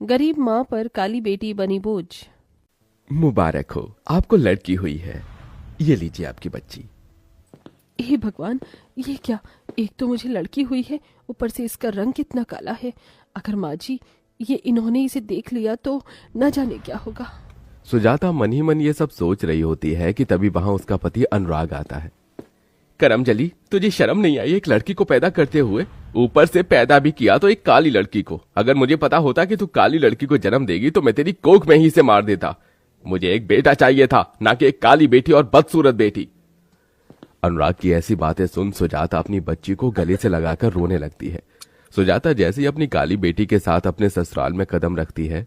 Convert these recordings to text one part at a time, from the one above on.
गरीब माँ पर काली बेटी बनी बोझ। मुबारक हो, आपको लड़की हुई है। ये लीजिए आपकी बच्ची। हे भगवान, ये क्या? एक तो मुझे लड़की हुई है, ऊपर से इसका रंग कितना काला है। अगर माँ जी ये इन्होंने इसे देख लिया तो न जाने क्या होगा। सुजाता मन ही मन ये सब सोच रही होती है कि तभी वहां उसका पति अनुराग आता है। करमजली, तुझे शर्म नहीं आई एक लड़की को पैदा करते हुए? ऊपर से पैदा भी किया तो एक काली लड़की को। अगर मुझे पता होता कि तू काली लड़की को जन्म देगी तो मैं तेरी कोख में ही से मार देता। मुझे एक बेटा चाहिए था, ना कि एक काली बेटी और बदसूरत बेटी। अनुराग की ऐसी बातें सुन सुजाता अपनी बच्ची को गले से लगाकर रोने लगती है। सुजाता जैसे ही अपनी काली बेटी के साथ अपने ससुराल में कदम रखती है।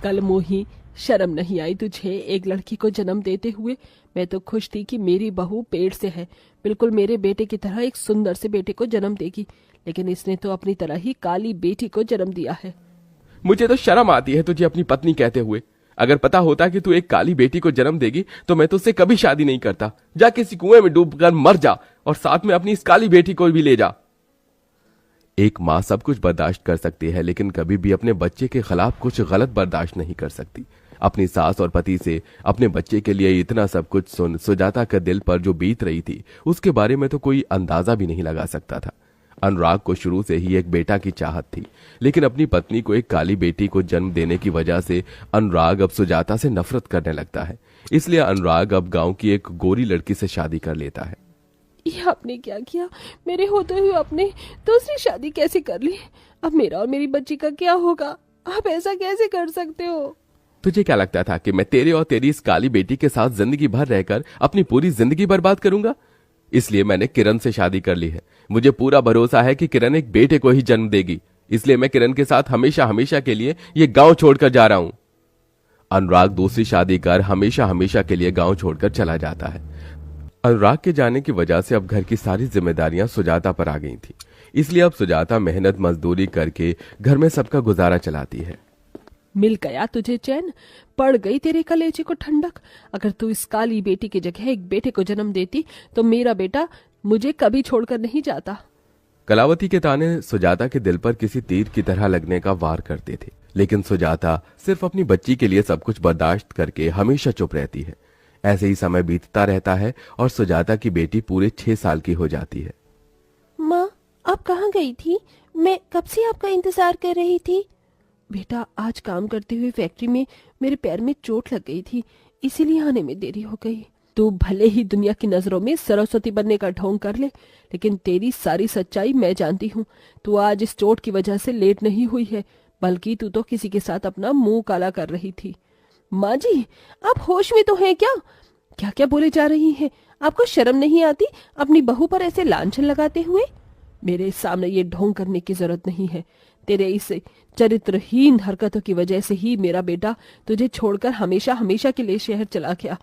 कल मोही, शर्म नहीं आई तुझे एक लड़की को जन्म देते हुए? मैं तो खुश थी कि मेरी बहू पेट से है, बिल्कुल मेरे बेटे की तरह एक सुंदर से बेटे को जन्म देगी, लेकिन इसने तो अपनी तरह ही काली बेटी को जन्म दिया है। मुझे तो शर्म आती है तुझे अपनी पत्नी कहते हुए। अगर पता होता कि तू एक काली बेटी को जन्म देगी तो मैं तुझसे कभी शादी नहीं करता। जा किसी कुएं में डूबकर मर जा और साथ में अपनी इस काली बेटी को भी ले जा। एक माँ सब कुछ बर्दाश्त कर सकती है, लेकिन कभी भी अपने बच्चे के खिलाफ कुछ गलत बर्दाश्त नहीं कर सकती। अपनी सास और पति से अपने बच्चे के लिए इतना सब कुछ सुन सुजाता के दिल पर जो बीत रही थी उसके बारे में तो कोई अंदाजा भी नहीं लगा सकता था। अनुराग को शुरू से ही एक बेटा की चाहत थी, लेकिन अपनी पत्नी को एक काली बेटी को जन्म देने की वजह से अनुराग अब सुजाता से नफरत करने लगता है। इसलिए अनुराग अब गांव की एक गोरी लड़की से शादी कर लेता है। ये आपने क्या किया? मेरे होते हुए आपने दूसरी शादी कैसे कर ली? अब मेरा और मेरी बच्ची का क्या होगा? आप ऐसा कैसे कर सकते हो? तुझे क्या लगता था कि मैं तेरे और तेरी इस काली बेटी के साथ जिंदगी भर रहकर अपनी पूरी जिंदगी बर्बाद करूंगा? इसलिए मैंने किरण से शादी कर ली है। मुझे पूरा भरोसा है कि किरण एक बेटे को ही जन्म देगी, इसलिए मैं किरण के साथ हमेशा हमेशा के लिए ये गांव छोड़कर जा रहा हूं। अनुराग दूसरी शादी कर हमेशा हमेशा के लिए गांव छोड़कर चला जाता है। अनुराग के जाने की वजह से अब घर की सारी जिम्मेदारियां सुजाता पर आ गई थी, इसलिए अब सुजाता मेहनत मजदूरी करके घर में सबका गुजारा चलाती है। मिल गया तुझे चैन, पड़ गई तेरे कलेजे को ठंडक। अगर तू इस काली बेटी की जगह एक बेटे को जन्म देती तो मेरा बेटा मुझे कभी छोड़कर नहीं जाता। कलावती के ताने सुजाता के दिल पर किसी तीर की तरह लगने का वार करते थे, लेकिन सुजाता सिर्फ अपनी बच्ची के लिए सब कुछ बर्दाश्त करके हमेशा चुप रहती है। ऐसे ही समय बीतता रहता है और सुजाता की बेटी पूरे 6 साल की हो जाती है। माँ, आप कहाँ गई थी? मैं कब से आपका इंतजार कर रही थी। बेटा, आज काम करते हुए फैक्ट्री में मेरे पैर में चोट लग गई थी, इसीलिए आने में देरी हो गई। तू भले ही दुनिया की नजरों में सरस्वती बनने का ढोंग कर ले, लेकिन तेरी सारी सच्चाई मैं जानती हूँ। तू आज इस चोट की वजह से लेट नहीं हुई है, बल्कि तू तो किसी के साथ अपना मुंह काला कर रही थी। माँ जी, आप होश में तो हैं क्या? क्या क्या बोले जा रही हैं? आपको शर्म नहीं आती अपनी बहू पर ऐसे लांछन लगाते हुए? मेरे सामने ये ढोंग करने की जरूरत नहीं है। तेरे इस चरित्रहीन हरकतों की वजह से ही मेरा बेटा तुझे छोड़कर हमेशा हमेशा के लिए शहर चला गया।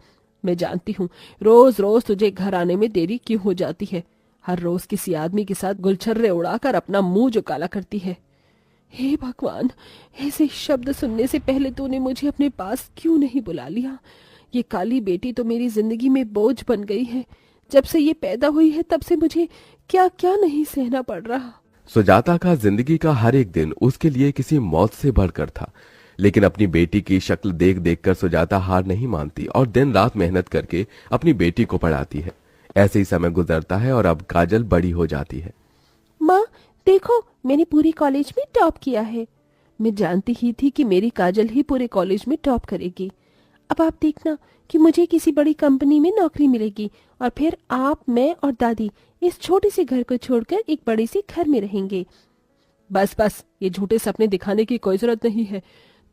मैं जानती हूँ रोज रोज तुझे घर आने में देरी क्यों हो जाती है। हर रोज किसी आदमी के साथ गुलछर्रे उड़ाकर अपना मुंह जो काला करती है। हे भगवान, ऐसे शब्द सुनने से पहले तूने मुझे अपने पास क्यों नहीं बुला लिया? ये काली बेटी तो मेरी जिंदगी में बोझ बन गई है। जब से ये पैदा हुई है तब से मुझे क्या क्या नहीं सहना पड़ रहा। सुजाता का जिंदगी का हर एक दिन उसके लिए किसी मौत से बढ़कर था, लेकिन अपनी बेटी की शक्ल देख देख कर सुजाता हार नहीं मानती और दिन रात मेहनत करके अपनी बेटी को पढ़ाती है। ऐसे ही समय गुजरता है और अब काजल बड़ी हो जाती है। माँ देखो, मैंने पूरी कॉलेज में टॉप किया है। मैं जानती ही थी कि मेरी काजल ही पूरे कॉलेज में टॉप करेगी। अब आप देखना कि मुझे किसी बड़ी कंपनी में नौकरी मिलेगी और फिर आप, मैं और दादी इस छोटे से घर को छोड़कर एक बड़े से घर में रहेंगे। बस बस, ये झूठे सपने दिखाने की कोई जरूरत नहीं है।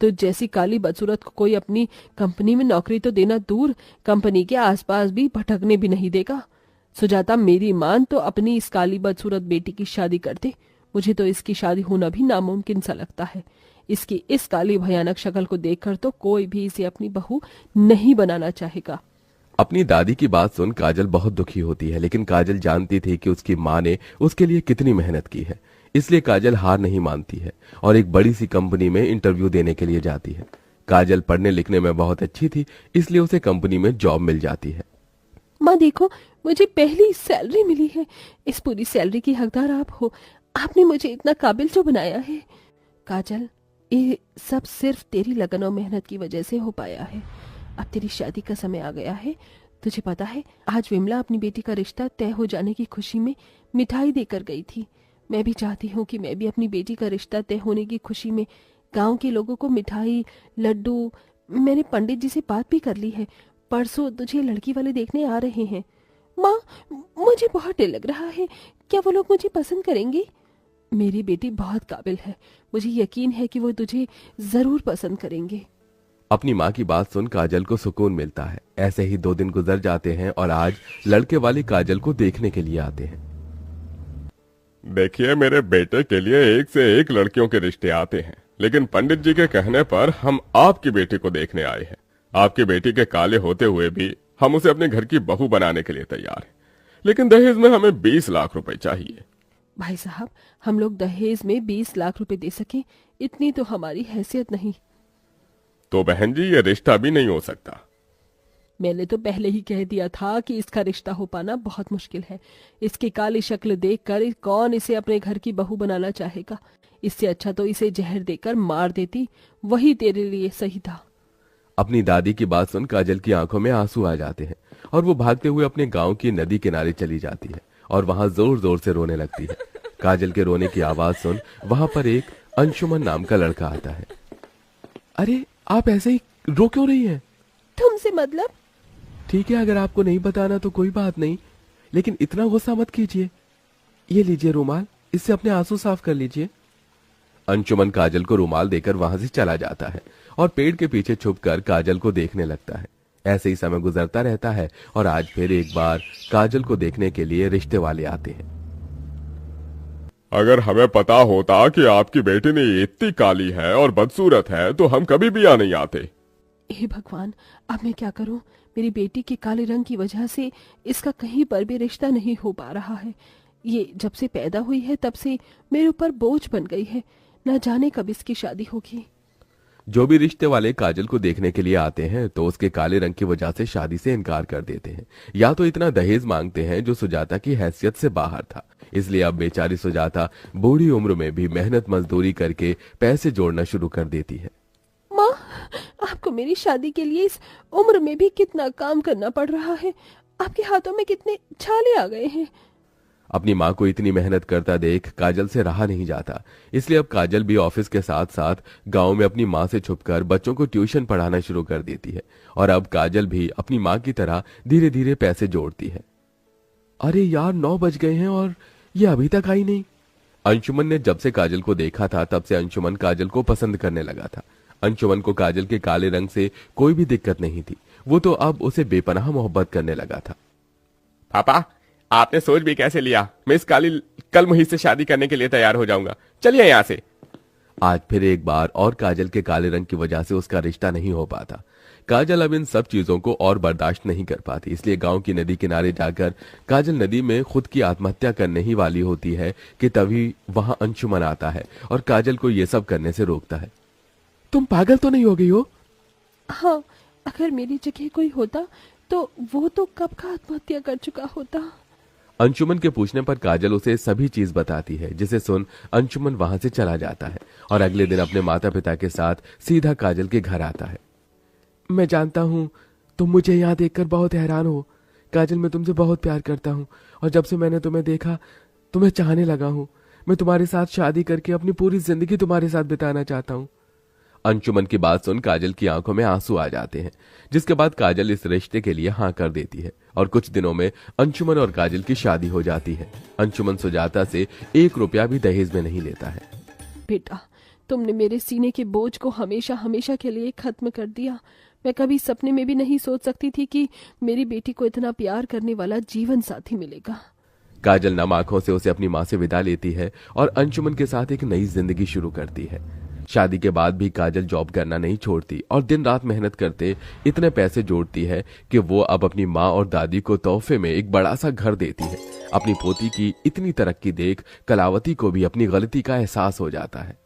तो जैसी काली बदसूरत को कोई अपनी कंपनी में नौकरी तो देना दूर, कंपनी के आसपास भी भटकने भी नहीं देगा। सुजाता, मेरी मान तो अपनी इस काली बदसूरत बेटी की शादी कर दे। मुझे तो इसकी शादी होना भी नामुमकिन सा लगता है। इसकी इस काली भयानक शक्ल को देखकर तो कोई भी इसे अपनी बहू नहीं बनाना चाहेगा। अपनी दादी की बात सुन काजल बहुत दुखी होती है, लेकिन काजल जानती थी कि उसकी माँ ने उसके लिए कितनी मेहनत की है, इसलिए काजल हार नहीं मानती है और एक बड़ी सी कंपनी में इंटरव्यू देने के लिए जाती है। काजल पढ़ने लिखने में बहुत अच्छी थी, इसलिए उसे कंपनी में जॉब मिल जाती है। माँ देखो, मुझे पहली सैलरी मिली है। इस पूरी सैलरी की हकदार आप हो। आपने मुझे इतना काबिल जो बनाया है। काजल, ये सब सिर्फ तेरी लगन और मेहनत की वजह से हो पाया है। अब तेरी शादी का समय आ गया है। तुझे पता है, आज विमला अपनी बेटी का रिश्ता तय हो जाने की खुशी में मिठाई देकर गई थी। मैं भी चाहती हूँ कि मैं भी अपनी बेटी का रिश्ता तय होने की खुशी में गांव के लोगों को मिठाई, लड्डू। मैंने पंडित जी से बात भी कर ली है। परसों तुझे लड़की वाले देखने आ रहे हैं। माँ, मुझे बहुत डर लग रहा है। क्या वो लोग मुझे पसंद करेंगे? मेरी बेटी बहुत काबिल है। मुझे यकीन है कि वो तुझे जरूर पसंद करेंगे। अपनी माँ की बात सुन काजल को सुकून मिलता है। ऐसे ही 2 दिन गुजर जाते हैं और आज लड़के वाली काजल को देखने के लिए आते हैं। देखिए, मेरे बेटे के लिए एक से एक लड़कियों के रिश्ते आते हैं, लेकिन पंडित जी के कहने पर हम आपकी बेटी को देखने आए हैं। आपकी बेटी के काले होते हुए भी हम उसे अपने घर की बहू बनाने के लिए तैयार हैं, लेकिन दहेज में हमें 20 लाख रुपए चाहिए। भाई साहब, हम लोग दहेज में 20 लाख रुपए दे सके, इतनी तो हमारी हैसियत नहीं। तो बहन जी, ये रिश्ता भी नहीं हो सकता। मैंने तो पहले ही कह दिया था कि इसका रिश्ता हो पाना बहुत मुश्किल है। इसकी काली शक्ल देखकर कौन इसे अपने घर की बहू बनाना चाहेगा। इससे अच्छा तो इसे जहर देकर मार देती, वही तेरे लिए सही था। अपनी दादी की बात सुन काजल की आंखों में आंसू आ जाते हैं और वो भागते हुए अपने गांव की नदी किनारे चली जाती है और वहां जोर जोर से रोने लगती है। काजल के रोने की आवाज सुन वहां पर एक अंशुमन नाम का लड़का आता है। अरे, आप ऐसे ही रो क्यों रही हैं? तुमसे मतलब? ठीक है, अगर आपको नहीं बताना तो कोई बात नहीं, लेकिन इतना गुस्सा मत कीजिए। ये लीजिए रुमाल, इससे अपने आंसू साफ कर लीजिए। अंशुमन काजल को रुमाल देकर वहां से चला जाता है और पेड़ के पीछे छुपकर काजल को देखने लगता है। ऐसे ही समय गुजरता रहता है और आज फिर एक बार काजल को देखने के लिए रिश्ते वाले आते हैं। अगर हमें पता होता कि आपकी बेटी ने इतनी काली है और बदसूरत है तो हम कभी भी यहाँ नहीं आते। हे भगवान, अब मैं क्या करूं? मेरी बेटी के काले रंग की वजह से इसका कहीं पर भी रिश्ता नहीं हो पा रहा है। ये जब से पैदा हुई है तब से मेरे ऊपर बोझ बन गई है। न जाने कब इसकी शादी होगी। जो भी रिश्ते वाले काजल को देखने के लिए आते हैं तो उसके काले रंग की वजह से शादी से इनकार कर देते हैं, या तो इतना दहेज मांगते हैं जो सुजाता की हैसियत से बाहर था। इसलिए अब बेचारी सुजाता बूढ़ी उम्र में भी मेहनत मजदूरी करके पैसे जोड़ना शुरू कर देती है। माँ, आपको मेरी शादी के लिए इस उम्र में भी कितना काम करना पड़ रहा है। आपके हाथों में कितने छाले आ गए हैं। अपनी माँ को इतनी मेहनत करता देख काजल से रहा नहीं जाता, इसलिए अब काजल भी ऑफिस के साथ साथ गांव में अपनी माँ से छुपकर बच्चों को ट्यूशन पढ़ाना शुरू कर देती है। और अब काजल भी अपनी माँ की तरह धीरे धीरे पैसे जोड़ती है। अरे यार, 9 बज गए हैं और ये अभी तक आई नहीं। अंशुमन ने जब से काजल को देखा था तब से अंशुमन काजल को पसंद करने लगा था। अंशुमन को काजल के काले रंग से कोई भी दिक्कत नहीं थी, वो तो अब उसे बेपनाह मोहब्बत करने लगा था। पापा, आपने सोच भी कैसे लिया? मैं इस काली कल मुहित से शादी करने के लिए तैयार हो जाऊंगा। चलिए यहाँ से। आज फिर एक बार और काजल के काले रंग की वजह से उसका रिश्ता नहीं हो पाता। काजल अब इन सब चीजों को और बर्दाश्त नहीं कर पाती, इसलिए गांव की नदी किनारे जाकर काजल नदी में खुद की आत्महत्या करने ही वाली होती है कि तभी वहां अंशुमन आता है और काजल को ये सब करने से रोकता है। तुम पागल तो नहीं हो गई हो? हाँ, अगर मेरी जगह कोई होता तो वो तो कब का आत्महत्या कर चुका होता। अंशुमन के पूछने पर काजल उसे सभी चीज बताती है, जिसे सुन अंशुमन वहां से चला जाता है और अगले दिन अपने माता पिता के साथ सीधा काजल के घर आता है। मैं जानता हूँ तुम मुझे यहाँ देखकर बहुत हैरान हो। काजल, मैं तुमसे बहुत प्यार करता हूँ और जब से मैंने तुम्हें देखा तुम्हें चाहने लगा हूँ। मैं तुम्हारे साथ शादी करके अपनी पूरी जिंदगी तुम्हारे साथ बिताना चाहता हूँ। अंशुमन की बात सुन काजल की आंखों में आंसू आ जाते हैं, जिसके बाद काजल इस रिश्ते के लिए हाँ कर देती है और कुछ दिनों में अंशुमन और काजल की शादी हो जाती है। अंशुमन सुजाता से 1 रुपया भी दहेज में नहीं लेता है। बेटा, तुमने मेरे सीने के बोझ को हमेशा हमेशा के लिए खत्म कर दिया। मैं कभी सपने में भी नहीं सोच सकती थी कि मेरी बेटी को इतना प्यार करने वाला जीवन साथी मिलेगा। काजल नम आंखों से उसे अपनी माँ से विदा लेती है और अंशुमन के साथ एक नई जिंदगी शुरू करती है। शादी के बाद भी काजल जॉब करना नहीं छोड़ती और दिन रात मेहनत करते इतने पैसे जोड़ती है कि वो अब अपनी माँ और दादी को तोहफे में एक बड़ा सा घर देती है। अपनी पोती की इतनी तरक्की देख कलावती को भी अपनी गलती का एहसास हो जाता है।